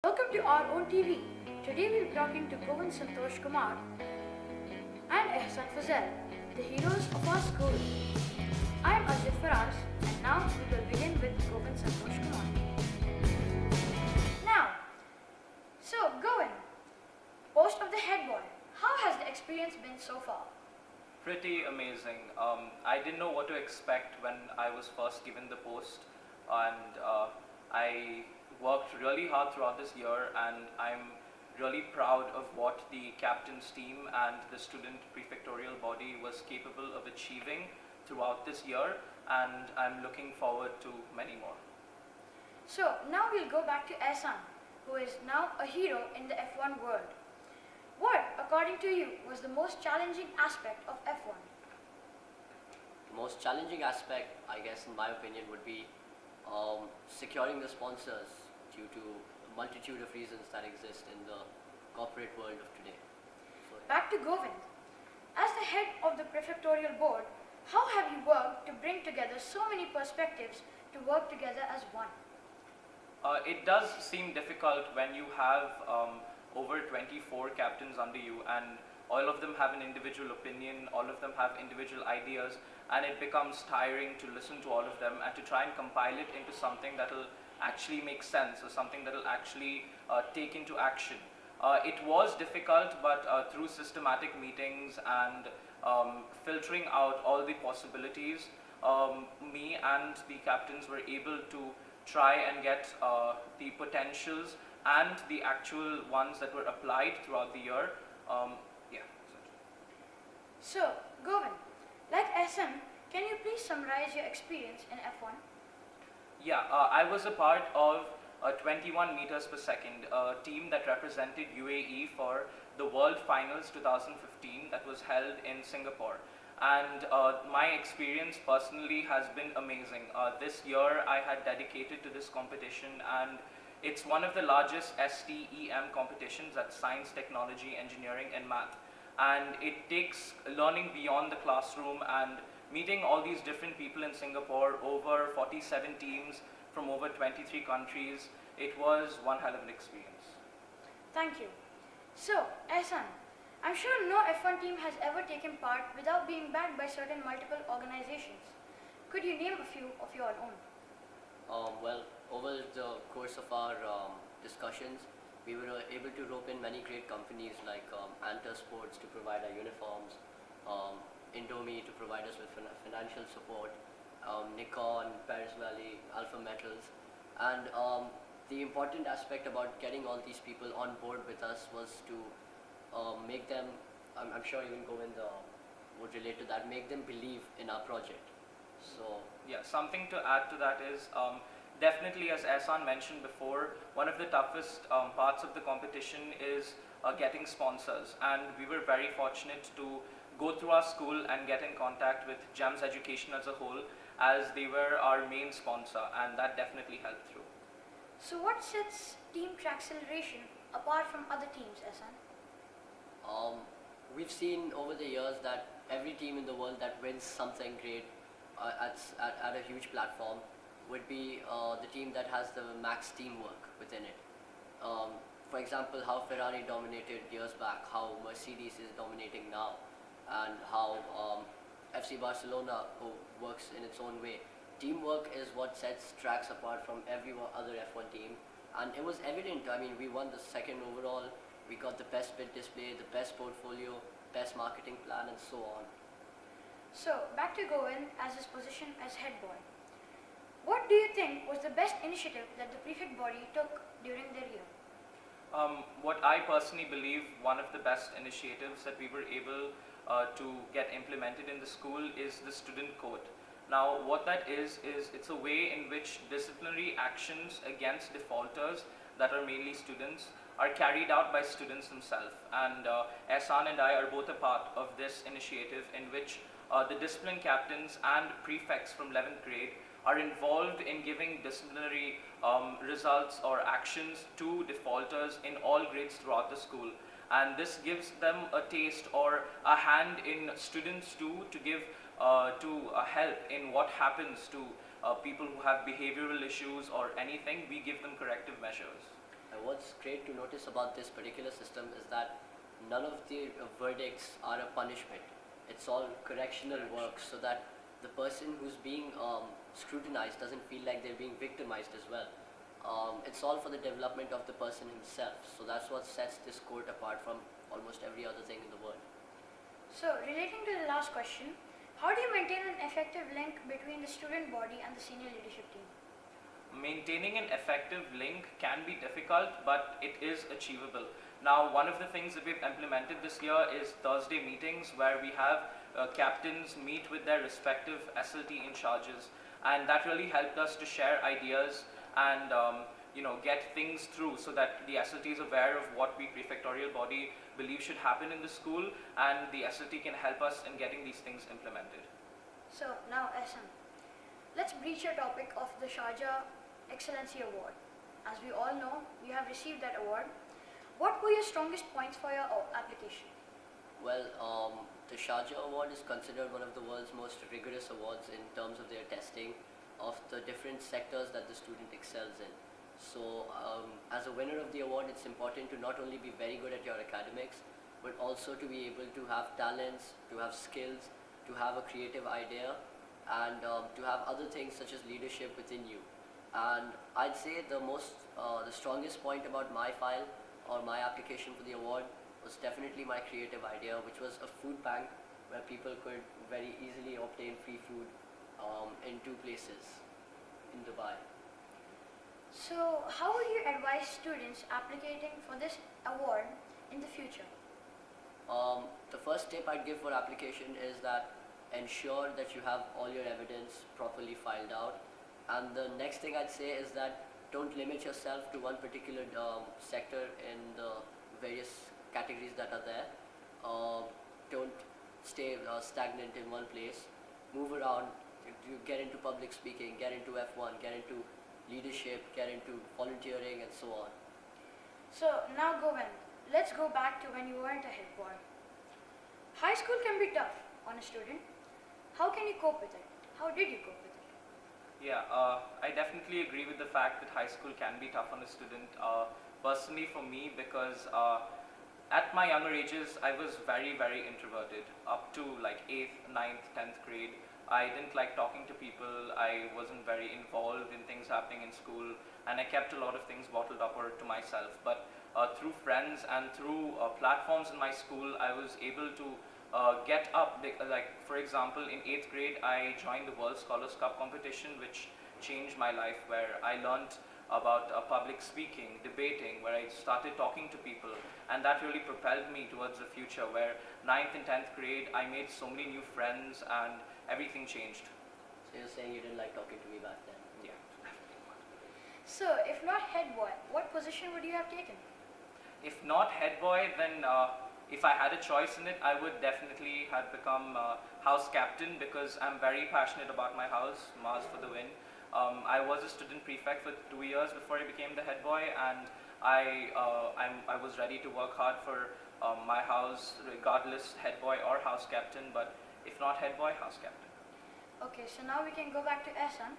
Welcome to our own TV. Today we'll be talking to Govind Santosh Kumar and Azjad Faraz, the heroes of our school. I am Azjad Faraz and now we will begin with Govind Santosh Kumar. Now, Govind, host of the Headboy, how has the experience been so far? Pretty amazing. I didn't know what to expect when I was first given the post, and I worked really hard throughout this year, and I'm really proud of what the captain's team and the student prefectorial body was capable of achieving throughout this year, and I'm looking forward to many more. So now we'll go back to Ehsan, who is now a hero in the F1 world. What, according to you, was the most challenging aspect of F1? The most challenging aspect, I guess, in my opinion, would be securing the sponsors due to a multitude of reasons that exist in the corporate world of today. Back to Govind. As the head of the prefectorial board, how have you worked to bring together so many perspectives to work together as one? It does seem difficult when you have over 24 captains under you, and all of them have an individual opinion, all of them have individual ideas, and it becomes tiring to listen to all of them and to try and compile it into something that will actually make sense or something that will actually take into action. It was difficult, but through systematic meetings and filtering out all the possibilities, me and the captains were able to try and get the potentials and the actual ones that were applied throughout the year. So, Govind, like SM, can you please summarize your experience in F1? Yeah, I was a part of 21 meters per second, a team that represented UAE for the World Finals 2015 that was held in Singapore. And my experience personally has been amazing. This year I had dedicated to this competition, and it's one of the largest STEM competitions, that's science, technology, engineering and math. And it takes learning beyond the classroom and meeting all these different people in Singapore, over 47 teams from over 23 countries. It was one hell of an experience. Thank you. So, Ehsan, I'm sure no F1 team has ever taken part without being backed by certain multiple organizations. Could you name a few of your own? Well, over the course of our discussions, we were able to rope in many great companies like Anta Sports to provide our uniforms, Indomie to provide us with financial support, Nikon, Paris Valley, Alpha Metals, and the important aspect about getting all these people on board with us was to make them, I'm sure even Govind would relate to that, make them believe in our project. So yeah, something to add to that is definitely, as Ehsan mentioned before, one of the toughest parts of the competition is getting sponsors, and we were very fortunate to go through our school and get in contact with GEMS Education as a whole, as they were our main sponsor, and that definitely helped through. So what sets Team Trackceleration apart from other teams, Ehsan? we've seen over the years that every team in the world that wins something great at a huge platform would be the team that has the max teamwork within it. For example, how Ferrari dominated years back, how Mercedes is dominating now, and how FC Barcelona works in its own way. Teamwork is what sets tracks apart from every other F1 team, and it was evident. I mean, we won the second overall, we got the best bid display, the best portfolio, best marketing plan, and so on. So, back to Govind as his position as head boy. What do you think was the best initiative that the prefect body took during their year? What I personally believe one of the best initiatives that we were able to get implemented in the school is the student code. Now, what that is it's a way in which disciplinary actions against defaulters, that are mainly students, are carried out by students themselves. And Ehsan and I are both a part of this initiative, in which the discipline captains and prefects from 11th grade are involved in giving disciplinary results or actions to defaulters in all grades throughout the school. And this gives them a taste or a hand in students to give help in what happens to people who have behavioral issues or anything. We give them corrective measures. I What's great to notice about this particular system is that none of the verdicts are a punishment. It's all correctional work so that the person who's being scrutinized doesn't feel like they're being victimized as well. It's all for the development of the person himself. So that's what sets this court apart from almost every other thing in the world. So, relating to the last question, how do you maintain an effective link between the student body and the senior leadership team? Maintaining an effective link can be difficult, but it is achievable. Now, one of the things that we've implemented this year is Thursday meetings where we have captains meet with their respective SLT in charges, and that really helped us to share ideas and get things through so that the SLT is aware of what we prefectorial body believe should happen in the school, and the SLT can help us in getting these things implemented. So, now Ehsan, let's breach your topic of the Sharjah Excellency Award. As we all know, you have received that award. What were your strongest points for your application? Well, the Sharjah Award is considered one of the world's most rigorous awards in terms of their testing of the different sectors that the student excels in. So, as a winner of the award, it's important to not only be very good at your academics, but also to be able to have talents, to have skills, to have a creative idea, and to have other things such as leadership within you. And I'd say the strongest point about my file or my application for the award was definitely my creative idea, which was a food bank where people could very easily obtain free food in 2 places in Dubai. So, how would you advise students applying for this award in the future? The first tip I'd give for application is that ensure that you have all your evidence properly filed out. And the next thing I'd say is that don't limit yourself to one particular sector in the various categories that are there. Don't stay stagnant in one place. Move around. You get into public speaking, get into F1, get into leadership, get into volunteering, and so on. So, now Govind, let's go back to when you weren't a head boy. High school can be tough on a student. How can you cope with it? How did you cope with it? Yeah, I definitely agree with the fact that high school can be tough on a student. Personally for me, because at my younger ages, I was very, very introverted. Up to like 8th, 9th, 10th grade, I didn't like talking to people. I wasn't very involved in things happening in school, and I kept a lot of things bottled up or to myself. But through friends and through platforms in my school, I was able to get up. Like for example, in 8th grade, I joined the World Scholars Cup competition, which changed my life, where I learned about public speaking, debating, where I started talking to people, and that really propelled me towards the future, where 9th and 10th grade, I made so many new friends and everything changed. So you're saying you didn't like talking to me back then? Yeah. So, if not head boy, what position would you have taken? If not head boy, then if I had a choice in it, I would definitely have become house captain, because I'm very passionate about my house, Mars for the win. I was a student prefect for 2 years before I became the head boy, and I was ready to work hard for my house, regardless head boy or house captain, but if not head boy, house captain. Okay, so now we can go back to Ehsan.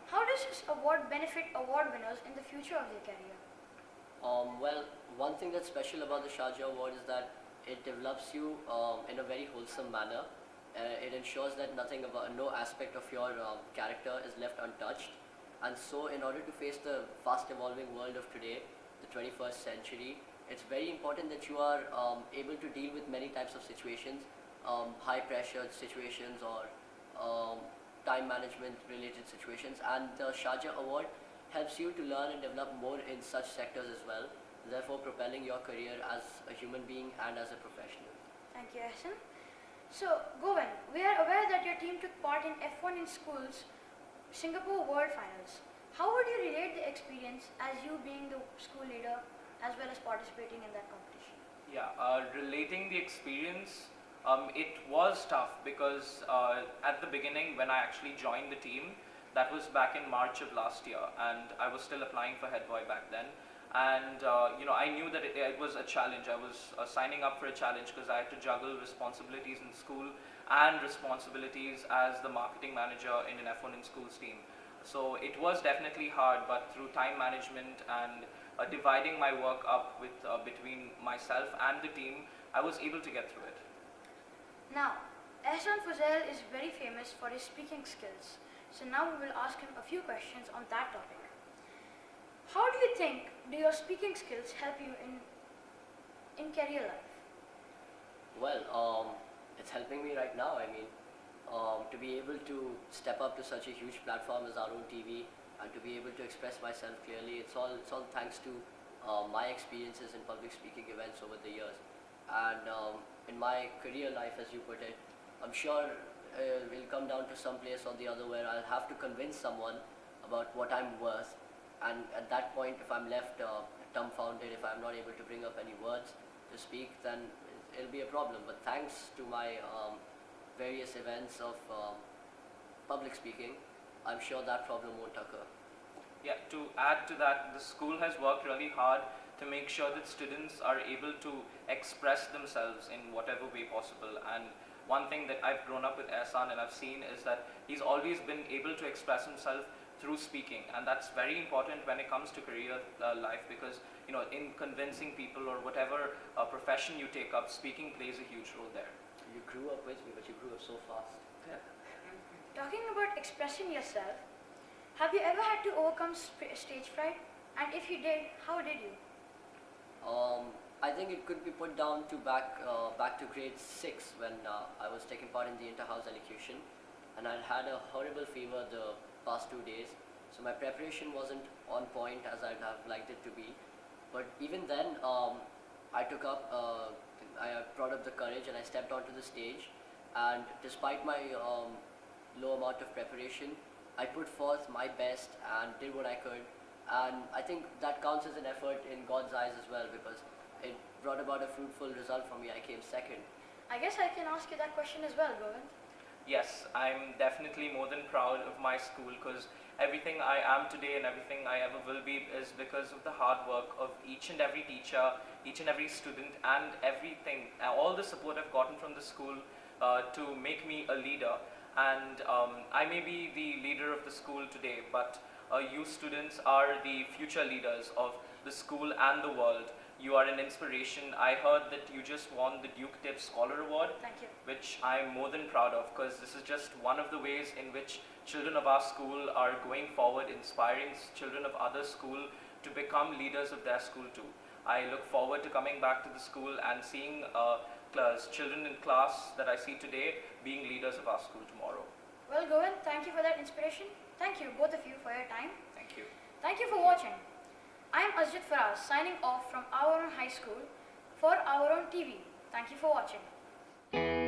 How does this award benefit award winners in the future of their career? Well, one thing that's special about the Sharjah Award is that it develops you in a very wholesome manner. It ensures that no aspect of your character is left untouched. And so, in order to face the fast evolving world of today, the 21st century, it's very important that you are able to deal with many types of situations, high pressure situations or time management related situations. And the Sharjah Award helps you to learn and develop more in such sectors as well, therefore propelling your career as a human being and as a professional. Thank you, Ehsan. So, Govind, we are aware that your team took part in F1 in schools Singapore World Finals. How would you relate the experience as you being the school leader as well as participating in that competition? Yeah, relating the experience, it was tough because at the beginning when I actually joined the team, that was back in March of last year, and I was still applying for head boy back then. And I knew that it was a challenge. I was signing up for a challenge because I had to juggle responsibilities in school and responsibilities as the marketing manager in an F1 in schools team. So it was definitely hard, but through time management and dividing my work up with between myself and the team, I was able to get through it. Now, Azjad Faraz is very famous for his speaking skills. So now we will ask him a few questions on that topic. How do you think do your speaking skills help you in career life? Well, it's helping me right now. I mean, to be able to step up to such a huge platform as OurOwnTV and to be able to express myself clearly, it's all thanks to my experiences in public speaking events over the years. And in my career life, as you put it, I'm sure we'll come down to some place or the other where I'll have to convince someone about what I'm worth. And at that point, if I'm left dumbfounded, if I'm not able to bring up any words to speak, then it'll be a problem. But thanks to my various events of public speaking, I'm sure that problem won't occur. Yeah, to add to that, the school has worked really hard to make sure that students are able to express themselves in whatever way possible. And one thing that I've grown up with Ehsan and I've seen is that he's always been able to express himself through speaking, and that's very important when it comes to career life, because in convincing people or whatever profession you take up, speaking plays a huge role there. You grew up with me, but you grew up so fast. Yeah. Talking about expressing yourself, have you ever had to overcome stage fright? And if you did, how did you? I think it could be put down to back to grade 6 when I was taking part in the inter-house elocution, and I had a horrible fever the past 2 days, so my preparation wasn't on point as I'd have liked it to be. But even then, I brought up the courage and I stepped onto the stage, and despite my low amount of preparation, I put forth my best and did what I could, and I think that counts as an effort in God's eyes as well, because it brought about a fruitful result for me. I came second. I guess I can ask you that question as well, Govind. Yes, I'm definitely more than proud of my school, because everything I am today and everything I ever will be is because of the hard work of each and every teacher, each and every student, and everything, all the support I've gotten from the school to make me a leader. And I may be the leader of the school today, but you students are the future leaders of the school and the world. You are an inspiration. I heard that you just won the Duke Tips Scholar Award. Thank you. Which I'm more than proud of, because this is just one of the ways in which children of our school are going forward, inspiring children of other school to become leaders of their school too. I look forward to coming back to the school and seeing children in class that I see today being leaders of our school tomorrow. Well, Govind, thank you for that inspiration. Thank you, both of you, for your time. Thank you. Thank you for watching. I am Azjad Faraz, signing off from Our Own High School for Our Own TV. Thank you for watching.